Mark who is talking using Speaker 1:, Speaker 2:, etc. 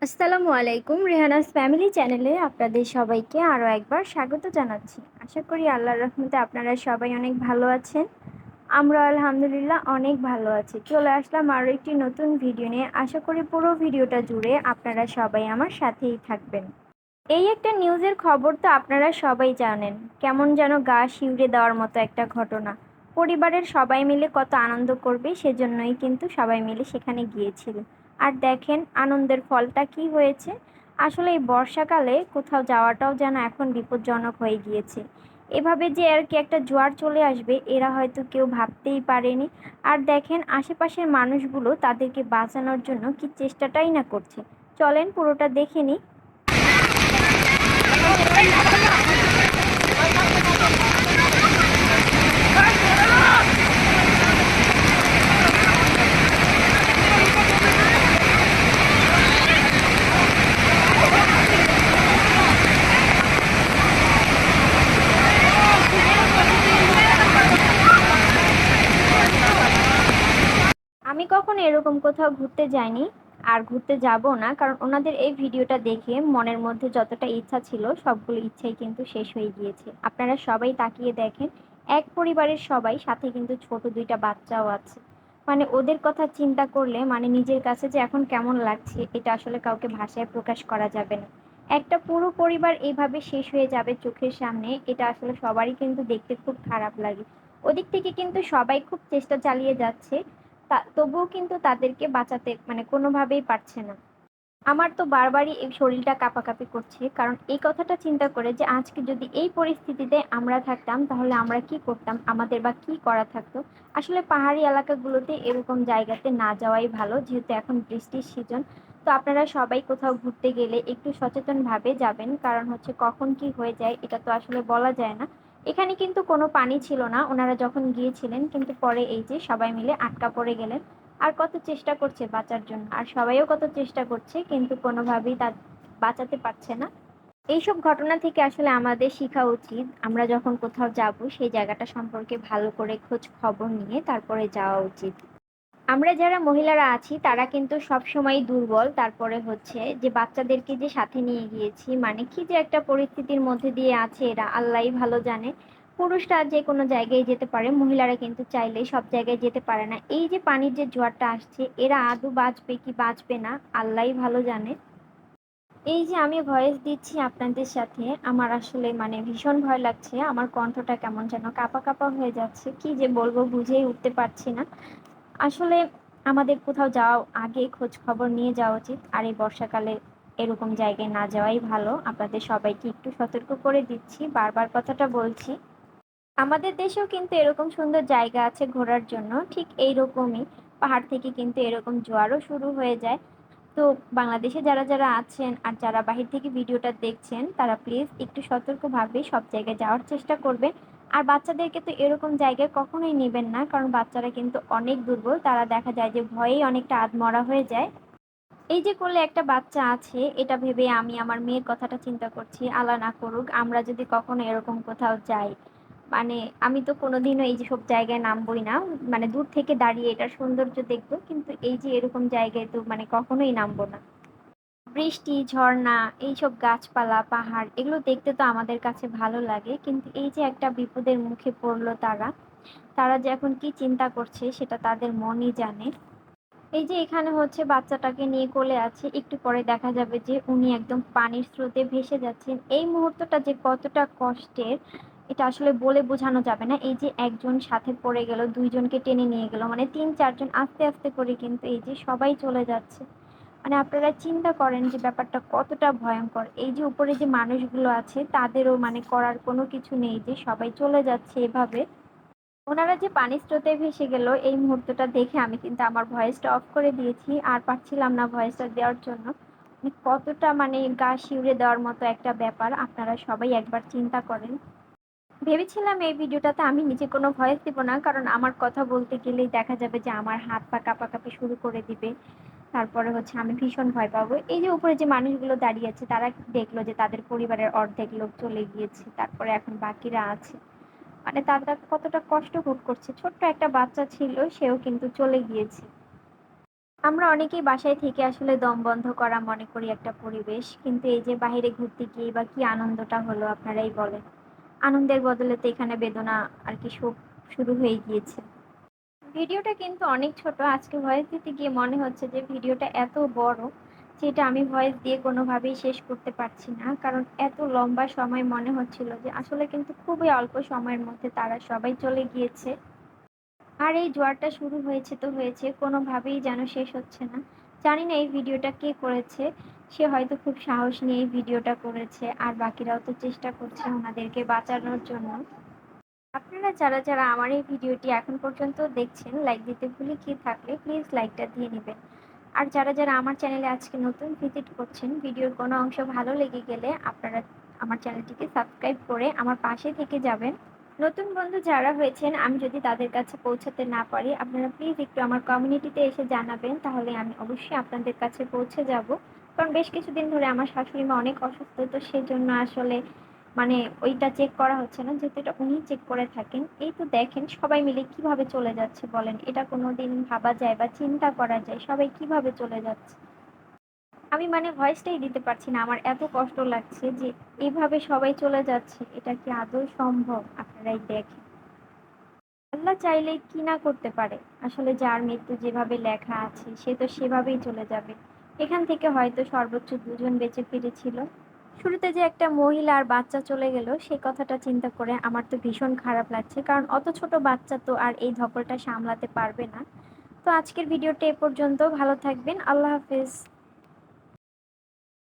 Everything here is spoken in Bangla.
Speaker 1: আসসালামু আলাইকুম। রেহানাস ফ্যামিলি চ্যানেলে আপনাদের সবাইকে আরও একবার স্বাগত জানাচ্ছি। আশা করি আল্লাহর রহমতে আপনারা সবাই অনেক ভালো আছেন। আমরা আলহামদুলিল্লাহ অনেক ভালো আছি। চলে আসলাম আরও একটি নতুন ভিডিও নিয়ে। আশা করি পুরো ভিডিওটা জুড়ে আপনারা সবাই আমার সাথেই থাকবেন। এই একটা নিউজের খবর তো আপনারা সবাই জানেন। কেমন যেন গা শিউরে দেওয়ার মতো একটা ঘটনা। পরিবারের সবাই মিলে কত আনন্দ করবে সেজন্যই কিন্তু সবাই মিলে সেখানে গিয়েছিল। আর দেখেন আনন্দের ফলটা কি হয়েছে। আসলে এই বর্ষাকালে কোথাও যাওয়াটাও যেন এখন বিপজ্জনক হয়ে গিয়েছে। এভাবে যে আর কি একটা জোয়ার চলে আসবে এরা হয়তো কেউ ভাবতেই পারেনি। আর দেখেন আশেপাশের মানুষগুলো তাদেরকে বাঁচানোর জন্য কি চেষ্টাটাই না করছে। চলেন পুরোটা দেখে নিই। আমি কখনো এরকম কোথাও ঘুরতে যাইনি, আর ঘুরতে যাবো না, কারণ ওনাদের এই ভিডিওটা দেখে মনের মধ্যে যতটা ইচ্ছা ছিল সবগুলো ইচ্ছাই কিন্তু শেষ হয়ে গিয়েছে। আপনারা সবাই তাকিয়ে দেখেন, এক পরিবারের সবাই, সাথে কিন্তু ছোট দুইটা বাচ্চাও আছে। মানে ওদের কথা চিন্তা করলে মানে নিজের কাছে যে এখন কেমন লাগছে এটা আসলে কাউকে ভাষায় প্রকাশ করা যাবে না। একটা পুরো পরিবার এইভাবে শেষ হয়ে যাবে চোখের সামনে, এটা আসলে সবারই কিন্তু দেখতে খুব খারাপ লাগে। ওদিক থেকে কিন্তু সবাই খুব চেষ্টা চালিয়ে যাচ্ছে, তবুও কিন্তু তাদেরকে বাঁচাতে মানে কোনোভাবেই পারছে না। আমার তো বারবারই এই শরীরটা কাঁপাকাঁপি করছে, কারণ এই কথাটা চিন্তা করে যে আজকে যদি এই পরিস্থিতিতে আমরা থাকতাম তাহলে আমরা কি করতাম, আমাদের বা কি করা থাকতো। আসলে পাহাড়ি এলাকাগুলোতে এরকম জায়গাতে না যাওয়াই ভালো, যেহেতু এখন বৃষ্টির সিজন। তো আপনারা সবাই কোথাও ঘুরতে গেলে একটু সচেতনভাবে যাবেন, কারণ হচ্ছে কখন কি হয়ে যায় এটা তো আসলে বলা যায় না। এখানে কিন্তু কোনো পানি ছিল না ওনারা যখন গিয়েছিলেন, কিন্তু পরে এই যে সবাই মিলে আটকা পড়ে গেলেন। আর কত চেষ্টা করছে বাঁচার জন্য, আর সবাইও কত চেষ্টা করছে, কিন্তু কোনোভাবেই তা বাঁচাতে পারছে না। এইসব ঘটনা থেকে আসলে আমাদের শেখা উচিত, আমরা যখন কোথাও যাব সেই জায়গাটা সম্পর্কে ভালো করে খোঁজ খবর নিয়ে তারপরে যাওয়া উচিত। আমরা যারা মহিলারা আছি তারা কিন্তু সব সময় দুর্বল, তারপরে হচ্ছে যে বাচ্চাদেরকে যে সাথে নিয়ে গিয়েছি, মানে কি যে একটা পরিস্থিতির মধ্যে দিয়ে আছে এরা আল্লাহই ভালো জানে। পুরুষরা যে কোনো জায়গায় যেতে পারে, মহিলারা কিন্তু চাইলেই সব জায়গায় যেতে পারে না। এই যে পানির যে জোয়ারটা আসছে এরা আদৌ বাঁচবে কি বাঁচবে না আল্লাহই ভালো জানে। এই যে আমি ভয়েস দিচ্ছি আপনাদের সাথে, আমার আসলে মানে ভীষণ ভয় লাগছে, আমার কণ্ঠটা কেমন যেন কাঁপা কাঁপা হয়ে যাচ্ছে, কি যে বলবো বুঝেই উঠতে পারছি না। আসলে আমাদের কোথাও যাওয়ার আগে খোঁজ খবর নিয়ে যাওয়া উচিত, আর এই বর্ষাকালে এরকম জায়গায় না যাওয়াই ভালো। আপনাদের সবাইকে একটু সতর্ক করে দিচ্ছি, বারবার কথাটা বলছি। আমাদের দেশেও কিন্তু এরকম সুন্দর জায়গা আছে ঘোরার জন্য, ঠিক এইরকমই পাহাড় থেকে কিন্তু এরকম জোয়ারও শুরু হয়ে যায়। তো বাংলাদেশে যারা যারা আছেন আর যারা বাহির থেকে ভিডিওটা দেখছেন তারা প্লিজ একটু সতর্কভাবে সব জায়গায় যাওয়ার চেষ্টা করবেন। আর বাচ্চাদেরকে তো এরকম জায়গায় কখনোই নেবেন না, কারণ বাচ্চারা কিন্তু অনেক দুর্বল, তারা দেখা যায় যে ভয়েই অনেকটা আধমরা হয়ে যায়। এই যে কোলে একটা বাচ্চা আছে এটা ভেবে আমি আমার মেয়ের কথাটা চিন্তা করছি, আল্লাহ না করুক আমরা যদি কখনো এরকম কোথাও যাই। মানে আমি তো কোনোদিনও এই যে সব জায়গায় নামবই না, মানে দূর থেকে দাঁড়িয়ে এটার সৌন্দর্য দেখবো, কিন্তু এই যে এরকম জায়গায় তো মানে কখনোই নামবো না। বৃষ্টি, ঝর্ণা, এইসব গাছপালা, পাহাড় এগুলো দেখতে তো আমাদের কাছে ভালো লাগে, কিন্তু এই যে একটা বিপদের মুখে পড়লো তারা, তারা যে এখন কি চিন্তা করছে সেটা তাদের মনই জানে। এই যে এখানে হচ্ছে বাচ্চাটাকে নিয়ে কোলে আছে, একটু পরে দেখা যাবে যে উনি একদম পানির স্রোতে ভেসে যাচ্ছেন। এই মুহূর্তটা যে কতটা কষ্টের এটা আসলে বলে বোঝানো যাবে না। এই যে একজন সাথে পড়ে গেল, দুইজনকে টেনে নিয়ে গেল, মানে তিন চারজন আস্তে আস্তে করে কিন্তু এই যে সবাই চলে যাচ্ছে। মানে আপনারা চিন্তা করেন যে ব্যাপারটা কতটা ভয়ঙ্কর। এই যে উপরে যে মানুষগুলো আছে তাদেরও মানে করার কোনো কিছু নেই, যে সবাই চলে যাচ্ছে এভাবে। ওনারা যে পানির স্রোতে ভেসে গেল এই মুহূর্তটা দেখে আমি কিন্তু আমার ভয়েসটা অফ করে দিয়েছি, আর পারছিলাম না ভয়েসটা দেওয়ার জন্য। মানে কতটা মানে গা শিউরে দেওয়ার মতো একটা ব্যাপার, আপনারা সবাই একবার চিন্তা করেন। ভেবেছিলাম এই ভিডিওটাতে আমি নিজে কোনো ভয়েস দিব না, কারণ আমার কথা বলতে গেলেই দেখা যাবে যে আমার হাত পা কাঁপাকাঁপি শুরু করে দিবে। তারপরে হচ্ছে আমি ভীষণ ভয় পাবো। এই যে উপরে যে মানুষগুলো দাঁড়িয়ে আছে তারা দেখলো যে তাদের পরিবারের অর্ধেক লোক চলে গিয়েছে, তারপরে এখন বাকিরা আছে। মানে তারা কতটা কষ্ট ভোগ করছে, ছোট্ট একটা বাচ্চা ছিল সেও কিন্তু চলে গিয়েছে। আমরা অনেকেই বাসায় থেকে আসলে দম বন্ধ করা মনে করি একটা পরিবেশ। কিন্তু এই যে বাহিরে ঘুরতে গিয়ে বা কি আনন্দটা হলো আপনারাই বলেন। আনন্দের বদলে তো এখানে বেদনা আর কি শোক শুরু হয়ে গিয়েছে। ভিডিওটা কিন্তু অনেক ছোট। আজকে ভয়েস দিতে গিয়ে মনে হচ্ছে যে ভিডিওটা এত বড়, যেটা আমি ভয়েস দিয়ে কোনোভাবেই শেষ করতে পারছি না। কারণ এত লম্বা সময় মনে হচ্ছিল যে আসলে কিন্তু খুবই অল্প সময়ের মধ্যে তারা সবাই চলে গিয়েছে। আর এই জোয়ারটা শুরু হয়েছে তো হয়েছে, কোনোভাবেই যেন শেষ হচ্ছে না। জানি না এই ভিডিওটা কে করেছে। সে হয়তো খুব সাহস নিয়ে এই ভিডিওটা করেছে, আর বাকিরাও তো চেষ্টা করছে ওনাদেরকে বাঁচানোর জন্য। আপনারা যারা আমার এই ভিডিওটি এখন পর্যন্ত দেখছেন, লাইক দিতে ভুলে গিয়ে থাকলে প্লিজ লাইকটা দিয়ে নেবেন। আর যারা আমার চ্যানেলে আজকে নতুন ভিজিট করছেন, ভিডিওর কোনো অংশ ভালো লেগে গেলে আপনারা আমার চ্যানেলটিকে সাবস্ক্রাইব করে আমার পাশে থেকে যাবেন। নতুন বন্ধু যারা হয়েছেন, আমি যদি তাদের কাছে পৌঁছাতে না পারি, আপনারা প্লিজ একটু আমার কমিউনিটিতে এসে জানাবেন, তাহলে আমি অবশ্যই আপনাদের কাছে পৌঁছে যাব। কারণ বেশ কিছুদিন ধরে আমার শাশুড়ি মা অনেক অসুস্থ, তো সেজন্য আসলে মানে ওইটা চেক করা হচ্ছে না, যেহেতু এটা উনি চেক করে থাকেন। এই তো দেখেন সবাই মিলে কিভাবে চলে যাচ্ছে বলেন, এটা কোনোদিন ভাবা যায় বা চিন্তা করা যায় সবাই কিভাবে চলে যাচ্ছে? আমি ভয়েসটাই দিতে পারছি না, আমার এত কষ্ট লাগছে যে এভাবে সবাই চলে যাচ্ছে, এটা কি আদৌ সম্ভব? আপনারাই দেখেন। আল্লাহ চাইলে কি না করতে পারে। আসলে যার মৃত্যু যেভাবে লেখা আছে সে তো সেভাবেই চলে যাবে। এখান থেকে হয়তো সর্বোচ্চ দুজন বেঁচে ফিরেছিল। শুরুতে যে একটা মহিলা আর বাচ্চা চলে গেল, সেই কথাটা চিন্তা করে আমার তো ভীষণ খারাপ লাগছে, কারণ অত ছোট বাচ্চা তো আর এই ধকলটা সামলাতে পারবে না। তো আজকের ভিডিওটা এ পর্যন্ত। ভালো থাকবেন। আল্লাহ হাফেজ।